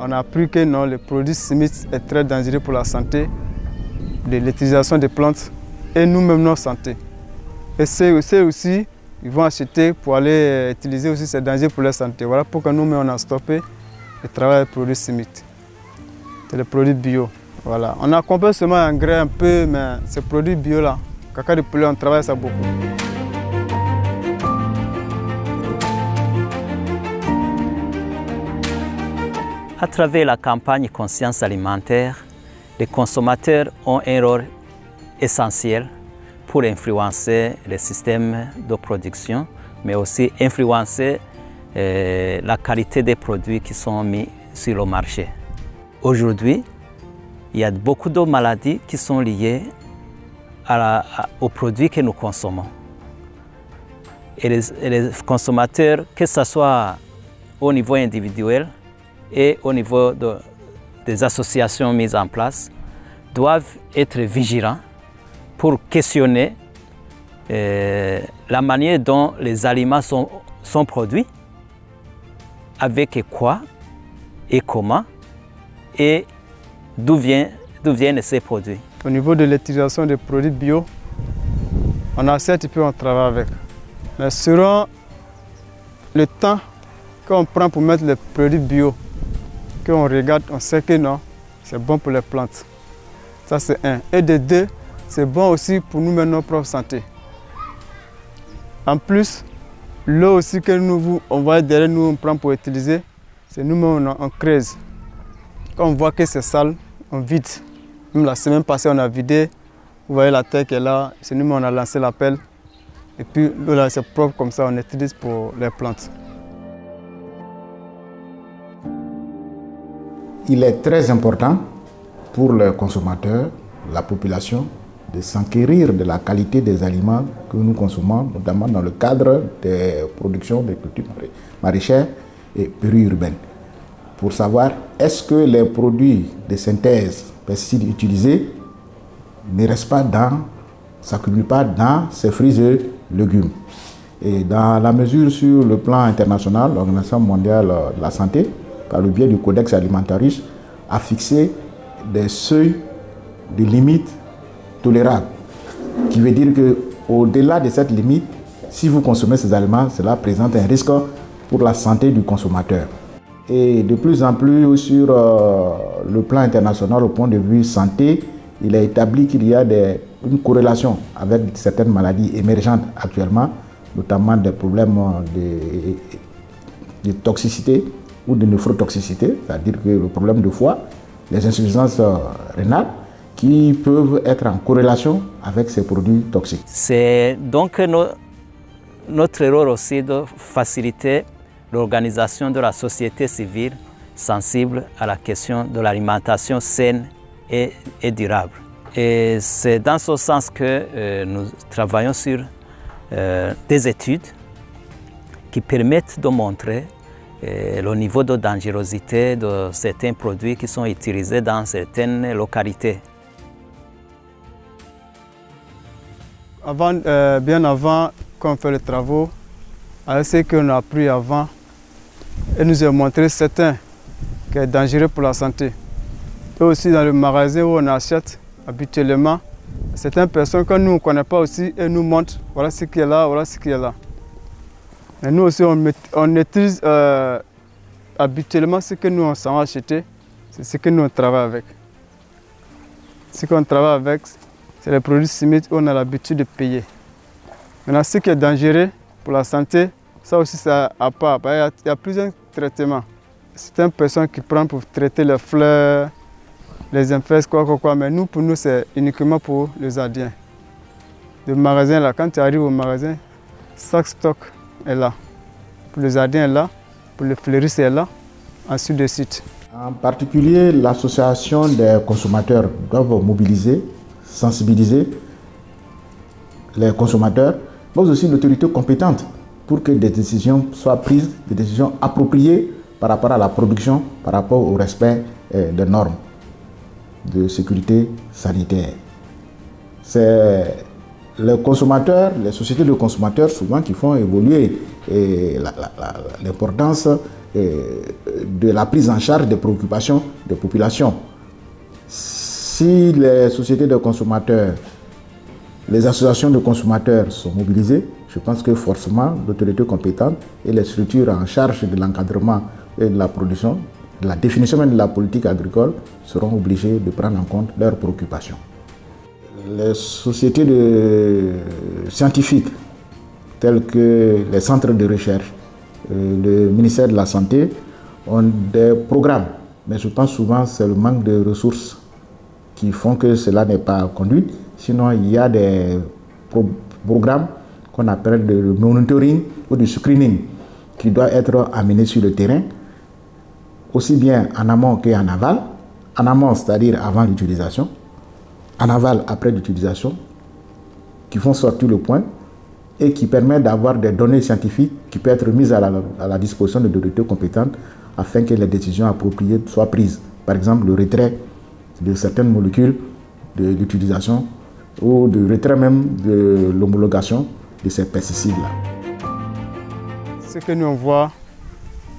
on a appris que non, le produit chimique est très dangereux pour la santé, de l'utilisation des plantes et nous-mêmes notre santé. Et c'est aussi, ils vont acheter pour aller utiliser aussi ces dangers pour leur santé. Voilà pourquoi nous-mêmes on a stoppé le travail des produits chimiques. C'est les produits bio. Voilà. On accompagne seulement engrais un peu, mais ces produits bio là, caca de poulet, on travaille ça beaucoup. À travers la campagne Conscience alimentaire, les consommateurs ont un rôle essentiel pour influencer le système de production, mais aussi influencer la qualité des produits qui sont mis sur le marché. Aujourd'hui, il y a beaucoup de maladies qui sont liées aux produits que nous consommons. Et les consommateurs, que ce soit au niveau individuel et au niveau des associations mises en place, doivent être vigilants pour questionner la manière dont les aliments sont produits, avec quoi et comment, et d'où viennent ces produits. Au niveau de l'utilisation des produits bio, on a certes peu on travaille avec. Mais selon le temps qu'on prend pour mettre les produits bio, qu'on regarde, on sait que non, c'est bon pour les plantes. Ça c'est un. Et de deux, c'est bon aussi pour nous mettre notre propre santé. En plus, l'eau aussi que on voit derrière nous, on prend pour utiliser, c'est nous-mêmes on creuse. Quand on voit que c'est sale, on vide. Même la semaine passée, on a vidé. Vous voyez la terre qui est là, c'est nous-mêmes on a lancé la pelle. Et puis l'eau là, c'est propre comme ça, on utilise pour les plantes. Il est très important pour le consommateur, la population, de s'enquérir de la qualité des aliments que nous consommons, notamment dans le cadre des productions des cultures maraîchères et périurbaines. Pour savoir est-ce que les produits de synthèse pesticides utilisés ne restent pas s'accumulent pas dans ces fruits et légumes. Et dans la mesure sur le plan international, l'Organisation mondiale de la santé, par le biais du Codex Alimentarius, a fixé des seuils de limites tolérables, qui veut dire qu'au-delà de cette limite, si vous consommez ces aliments, cela présente un risque pour la santé du consommateur. Et de plus en plus sur le plan international, au point de vue santé, il est établi qu'il y a une corrélation avec certaines maladies émergentes actuellement, notamment des problèmes de toxicité ou de nephrotoxicité, c'est-à-dire que le problème de foie, les insuffisances rénales, qui peuvent être en corrélation avec ces produits toxiques. C'est donc notre rôle aussi de faciliter l'organisation de la société civile sensible à la question de l'alimentation saine et durable. Et c'est dans ce sens que nous travaillons sur des études qui permettent de montrer le niveau de dangerosité de certains produits qui sont utilisés dans certaines localités. Bien avant qu'on fait les travaux, avec ce qu'on a appris avant, et nous a montré certains qui est dangereux pour la santé. Et aussi dans le magasin où on achète habituellement, certaines personnes que nous ne connaissons pas aussi, et nous montrent voilà ce qui est là, voilà ce qui est là. Et nous aussi, on utilise habituellement ce que nous on s'en va acheter, c'est ce que nous on travaille avec. Ce qu'on travaille avec, c'est les produits chimiques où on a l'habitude de payer. Maintenant, ce qui est dangereux pour la santé, ça aussi c'est à part. Il y a plusieurs traitements. Certaines personnes qui prennent pour traiter les fleurs, les infestes, quoi, mais nous, pour nous, c'est uniquement pour les jardins. Le magasin, là, quand tu arrives au magasin, chaque stock est là. Pour le jardin est là, pour le fleuriste est là, ainsi de suite. En particulier, l'association des consommateurs doivent mobiliser, sensibiliser les consommateurs, mais aussi l'autorité compétente pour que des décisions soient prises, des décisions appropriées par rapport à la production, par rapport au respect des normes de sécurité sanitaire. C'est les consommateurs, les sociétés de consommateurs souvent qui font évoluer l'importance de la prise en charge des préoccupations des populations. Si les sociétés de consommateurs, les associations de consommateurs sont mobilisées, je pense que forcément l'autorité compétente et les structures en charge de l'encadrement et de la production, de la définition même de la politique agricole, seront obligées de prendre en compte leurs préoccupations. Les sociétés scientifiques, telles que les centres de recherche, le ministère de la Santé, ont des programmes. Mais je pense souvent que c'est le manque de ressources qui font que cela n'est pas conduit. Sinon, il y a des programmes qu'on appelle de monitoring ou de screening qui doit être amené sur le terrain, aussi bien en amont qu'en aval. En amont, c'est-à-dire avant l'utilisation, en aval après l'utilisation, qui font sortir le point et qui permettent d'avoir des données scientifiques qui peuvent être mises à la disposition de l'autorité compétente afin que les décisions appropriées soient prises. Par exemple, le retrait de certaines molécules de l'utilisation ou de retrait même de l'homologation de ces pesticides-là. Ce que nous on voit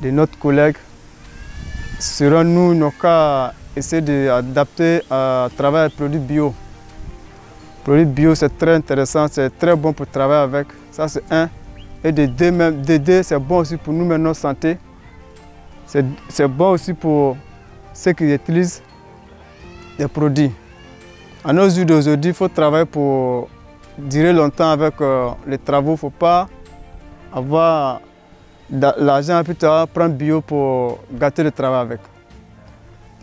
de notre collègue, selon nous, nos cas, essayer d'adapter à travers les produits bio. Les produits bio, c'est très intéressant, c'est très bon pour travailler avec. Ça, c'est un. Et de deux, c'est bon aussi pour nous, mais notre santé. C'est bon aussi pour ceux qui utilisent des produits. À nos yeux d'aujourd'hui, il faut travailler pour durer longtemps avec les travaux. Il ne faut pas avoir l'argent plus tard, prendre bio pour gâter le travail avec.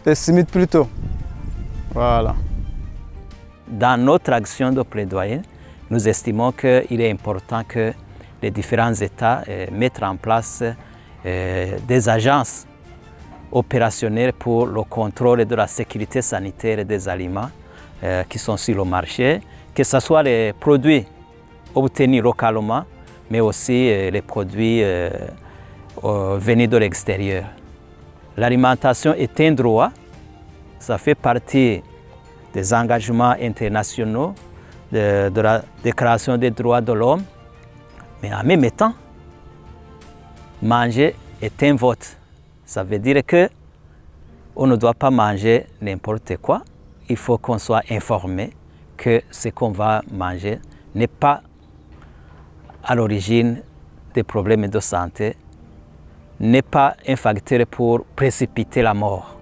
Pessimiste plutôt. Voilà. Dans notre action de plaidoyer, nous estimons qu'il est important que les différents États mettent en place des agences opérationnelles pour le contrôle de la sécurité sanitaire des aliments qui sont sur le marché, que ce soit les produits obtenus localement, mais aussi les produits venus de l'extérieur. L'alimentation est un droit, ça fait partie des engagements internationaux de la Déclaration des droits de l'homme, mais en même temps, manger est un vote. Ça veut dire qu'on ne doit pas manger n'importe quoi. Il faut qu'on soit informé que ce qu'on va manger n'est pas à l'origine des problèmes de santé, n'est pas un facteur pour précipiter la mort.